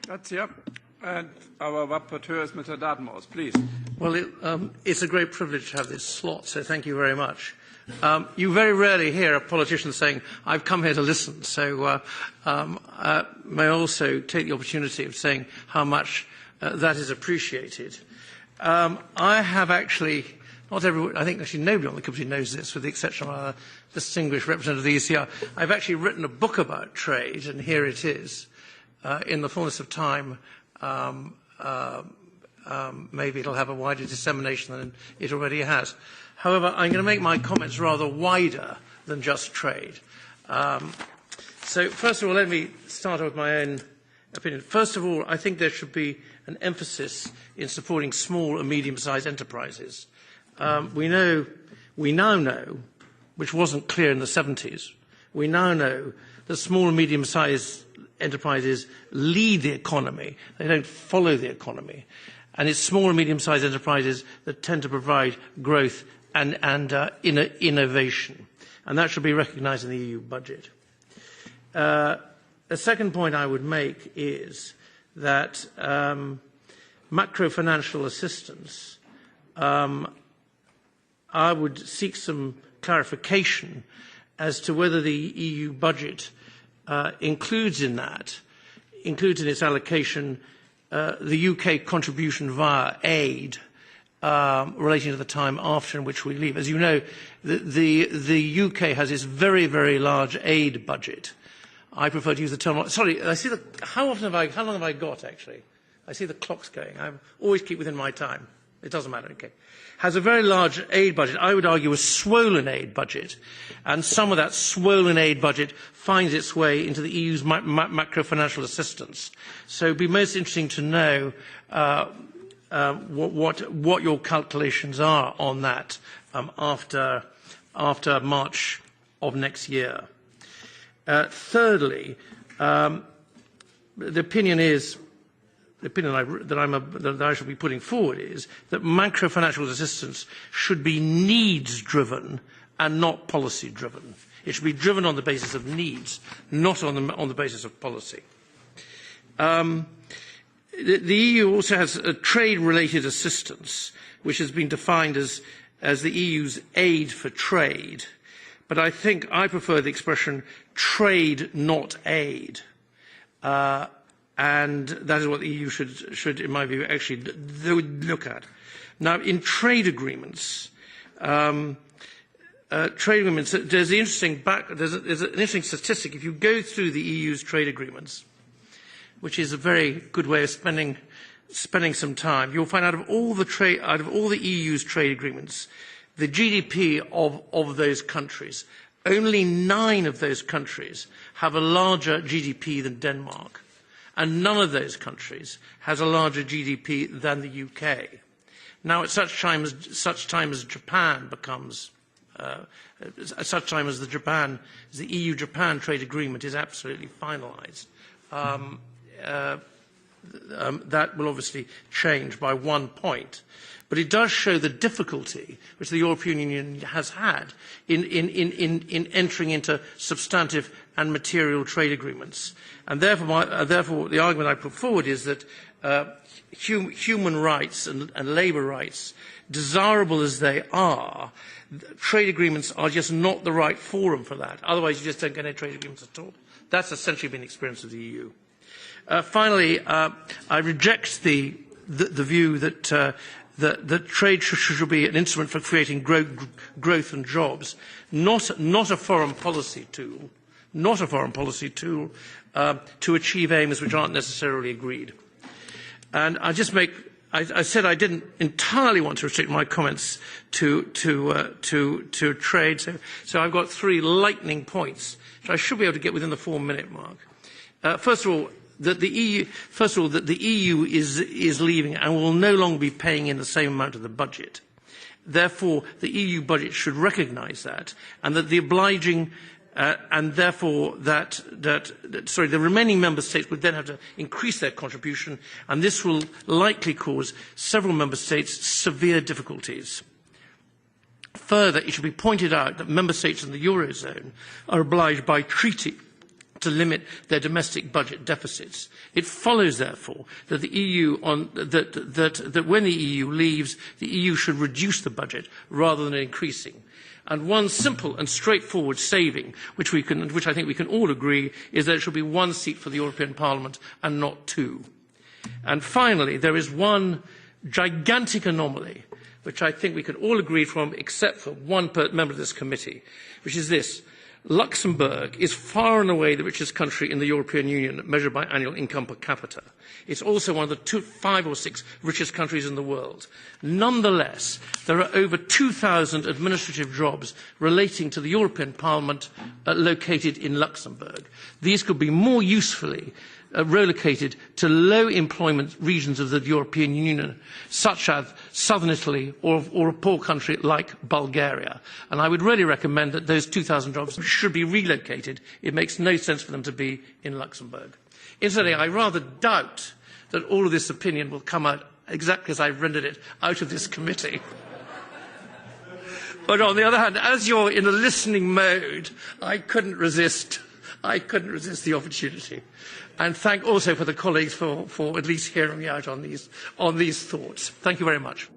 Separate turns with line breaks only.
Grazie. And our rapporteur is Mr. Dartmouth, please.
Well, it's a great privilege to have this slot, so thank you very much. You very rarely hear a politician saying, I've come here to listen, so may I also take the opportunity of saying how much that is appreciated. I have actually, not everyone, I think actually nobody on the committee knows this, with the exception of our distinguished representative of the ECR. I've actually written a book about trade, and here it is. In the fullness of time, maybe it'll have a wider dissemination than it already has. However, I'm going to make my comments rather wider than just trade. So first of all, let me start with my own opinion. First of all, I think there should be an emphasis in supporting small and medium-sized enterprises. We now know, which wasn't clear in the 70s, we now know that small and medium-sized enterprises lead the economy. They don't follow the economy. And it's small and medium-sized enterprises that tend to provide growth and innovation. And that should be recognised in the EU budget. A second point I would make is that macro-financial assistance, I would seek some clarification as to whether the EU budget includes in its allocation the UK contribution via aid relating to the time after in which we leave. As you know, the UK has this very, very large aid budget. I prefer to use the term. Sorry, I see how long have I got actually? I see the clock's going. I always keep within my time. It doesn't matter. Okay. Has a very large aid budget. I would argue a swollen aid budget, and some of that swollen aid budget finds its way into the EU's macro-financial assistance. So it would be most interesting to know what your calculations are on that after March of next year. Thirdly, the opinion is. The opinion that I shall be putting forward is that macro-financial assistance should be needs-driven and not policy-driven. It should be driven on the basis of needs, not on the basis of policy. The EU also has a trade-related assistance, which has been defined as the EU's aid for trade. But I think I prefer the expression trade, not aid. And that is what the EU should, in my view, actually look at. Now, in trade agreements, there's an interesting statistic. If you go through the EU's trade agreements, which is a very good way of spending some time, you'll find out of all the EU's trade agreements, the GDP of those countries, only 9 of those countries have a larger GDP than Denmark. And none of those countries has a larger GDP than the UK. Now, at such time as Japan becomes, at such time as the EU-Japan trade agreement is absolutely finalised, that will obviously change by 1 point. But it does show the difficulty which the European Union has had in entering into substantive and material trade agreements. And therefore, the argument I put forward is that human rights and labour rights, desirable as they are, trade agreements are just not the right forum for that. Otherwise, you just don't get any trade agreements at all. That's essentially been the experience of the EU. Finally, I reject the view that trade should be an instrument for creating growth and jobs, not a foreign policy tool, to achieve aims which aren't necessarily agreed. And I said I didn't entirely want to restrict my comments to trade, so I've got 3 lightning points, which I should be able to get within the 4-minute mark. First of all, that the EU is leaving and will no longer be paying in the same amount of the budget. Therefore, the EU budget should recognise that, and that the obliging and therefore the remaining member states would then have to increase their contribution, and this will likely cause several member states severe difficulties. Further, it should be pointed out that member states in the Eurozone are obliged by treaty to limit their domestic budget deficits. It follows, therefore, that the EU that when the EU leaves, the EU should reduce the budget rather than increasing. And one simple and straightforward saving, which I think we can all agree, is that it should be one seat for the European Parliament and not two. And finally, there is one gigantic anomaly, which I think we can all agree from, except for one member of this committee, which is this. Luxembourg is far and away the richest country in the European Union, measured by annual income per capita. It's also one of the 5 or 6 richest countries in the world. Nonetheless, there are over 2,000 administrative jobs relating to the European Parliament located in Luxembourg. These could be more usefully relocated to low employment regions of the European Union, such as southern Italy or a poor country like Bulgaria. And I would really recommend that those 2,000 jobs should be relocated. It makes no sense for them to be in Luxembourg. Incidentally, I rather doubt that all of this opinion will come out exactly as I've rendered it out of this committee. But on the other hand, as you're in a listening mode, I couldn't resist the opportunity. And thank also for the colleagues for at least hearing me out on these thoughts. Thank you very much.